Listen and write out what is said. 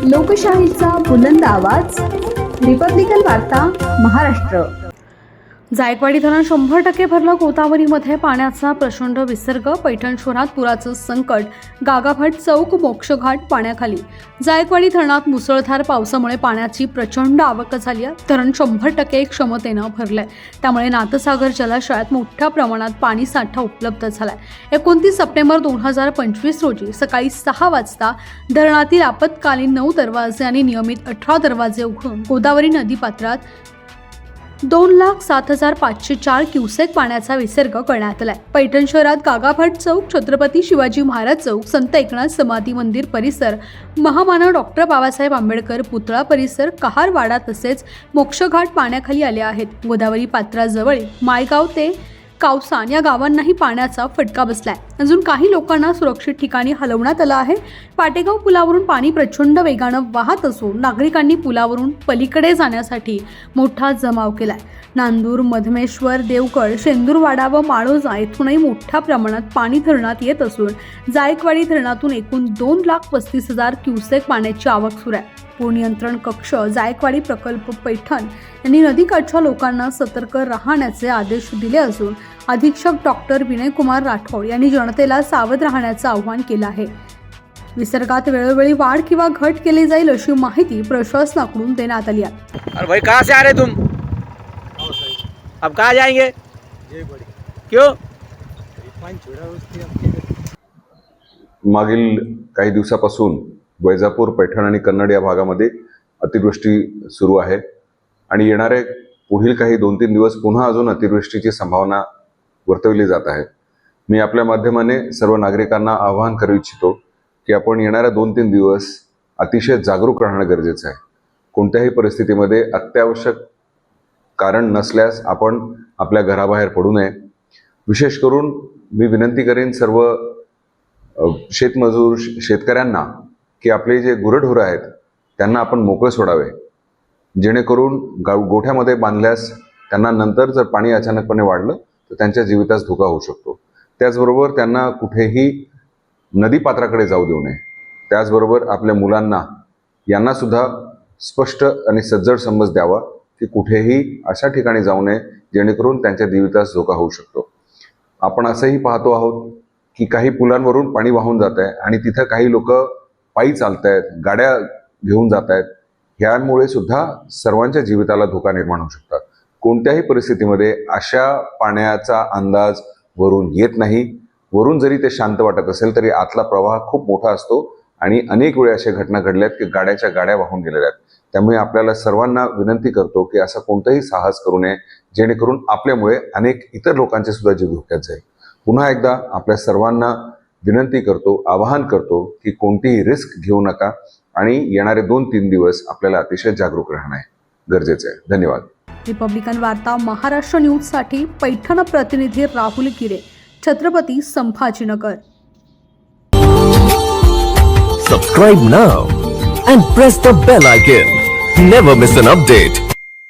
लोकशाहीचा बुलंद आवाज, रिपब्लिकन वार्ता, महाराष्ट्र। जायकवाडी धरण 100% भरलं। गोदावरीमध्ये पाण्याचा प्रचंड विसर्ग। पैठण शहरात पुराचं संकट। गागाभट चौक, मोक्षघाट पाण्याखाली। जायकवाडी धरणात मुसळधार पावसामुळे पाण्याची प्रचंड आवक झाली आहे। धरण 100% क्षमतेनं भरलंय, त्यामुळे नाथसागर जलाशयात मोठ्या प्रमाणात पाणी साठा उपलब्ध झालाय। 29 सप्टेंबर 2025 रोजी सकाळी 6 वाजता धरणातील आपत्कालीन 9 दरवाजे आणि नियमित 18 दरवाजे उघडून गोदावरी नदीपात्रात 2,07,504 क्युसेक पाण्याचा विसर्ग करण्यात आलाय। पैठण शहरात गागाभट चौक, छत्रपती शिवाजी महाराज चौक, संत एकनाथ समाधी मंदिर परिसर, महामानव डॉक्टर बाबासाहेब आंबेडकर पुतळा परिसर, कहारवाडा तसेच मोक्षघाट पाण्याखाली आले आहेत। गोदावरी पात्राजवळ मायगाव ते कावसान या गावांनाही पाण्याचा फटका बसलाय। अजून काही लोकांना सुरक्षित ठिकाणी हलवण्यात आलं आहे। पाटेगाव पुलावरून पाणी प्रचंड वेगानं वाहत असून नागरिकांनी पुलावरून पलीकडे जाण्यासाठी मोठा जमाव केलाय। नांदूर, मधमेश्वर, देवगड, शेंदूरवाडा व माळोजा येथूनही मोठ्या प्रमाणात पाणी धरणात येत असून जायकवाडी धरणातून एकूण 2,35,000 क्युसेक पाण्याची आवक सुरू आहे। पूर नियंत्रण कक्ष, जायकवाडी प्रकल्प पैठण यांनी नदीकाठच्या लोकांना सतर्क राहण्याचे आदेश दिले असून अधीक्षक डॉक्टर विनयकुमार राठोड यांनी जनतेला सावध राहण्याचं आवाहन केलं आहे। विसर्गात वेळोवेळी वाढ किंवा घट केली जाईल अशी माहिती प्रशासनाकडून देण्यात आली आहे। अरे भाई कहाँ से आ रहे तुम? अब कहाँ जाएंगे? क्यों? मागील काही दिवसापासून वैजापूर, पैठण आणि कन्नड या भागामध्ये अतिवृष्टी सुरू आहे आणि येणारे पुढील काही 2-3 दिवस पुन्हा अजून अतिवृष्टीची संभावना वर्तवली जात आहे। मी आपल्या माध्यमाने सर्व नागरिकांना आवाहन करू इच्छितो की आपण येणाऱ्या 2-3 दिवस अतिशय जागरूक राहणं गरजेचं आहे। कोणत्याही परिस्थितीमध्ये अत्यावश्यक कारण नसल्यास आपण आपल्या घराबाहेर पडू नये। विशेष करून मी विनंती करेन सर्व शेतमजूर शेतकऱ्यांना की आपले जे गुरढोरं आहेत त्यांना आपण मोकळे सोडावे, जेणेकरून गोठ्यामध्ये बांधल्यास त्यांना नंतर जर पाणी अचानकपणे वाढलं तर त्यांच्या जीवितास धोका होऊ शकतो। त्याचबरोबर त्यांना कुठेही नदीपात्राकडे जाऊ देऊ नये। त्याचबरोबर आपल्या मुलांना यांना सुद्धा स्पष्ट आणि सज्जड समज द्यावा की कुठेही अशा ठिकाणी जाऊ नये जेणेकरून त्यांच्या जीवितास धोका होऊ शकतो। आपण असंही पाहतो आहोत की काही पुलांवरून पाणी वाहून जात आहे आणि तिथं काही लोक पायी चालत आहेत, गाड्या घेऊन जात आहेत। ह्यामुळे सुद्धा सर्वांच्या जीविताला धोका निर्माण होऊ शकतात। कोणत्याही परिस्थितीमध्ये अशा पाण्याचा अंदाज वरून येत नाही। वरून जरी ते शांत वाटत असेल तरी आतला प्रवाह खूप मोठा असतो आणि अनेक वेळा अशा घटना घडल्यात की गाड्याच्या गाड्या वाहून गेलेल्या आहेत। त्यामुळे आपल्याला सर्वांना विनंती करतो की असं कोणतंही साहस करू नये जेणेकरून आपल्यामुळे अनेक इतर लोकांचे सुद्धा जीव धोक्यात जाईल। पुन्हा एकदा आपल्या सर्वांना विनंती करतो, आवाहन करतो की कोणतीही रिस्क घेऊ नका आणि येणारे 2-3 दिवस आपल्याला अतिशय जागरूक राहणे गरजेचे आहे। धन्यवाद। रिपब्लिकन वार्ता, महाराष्ट्र न्यूजसाठी पैठण प्रतिनिधी राहुल गिरे, Chhatrapati Sambhajinagar. Subscribe now and press the bell icon. Never miss an update.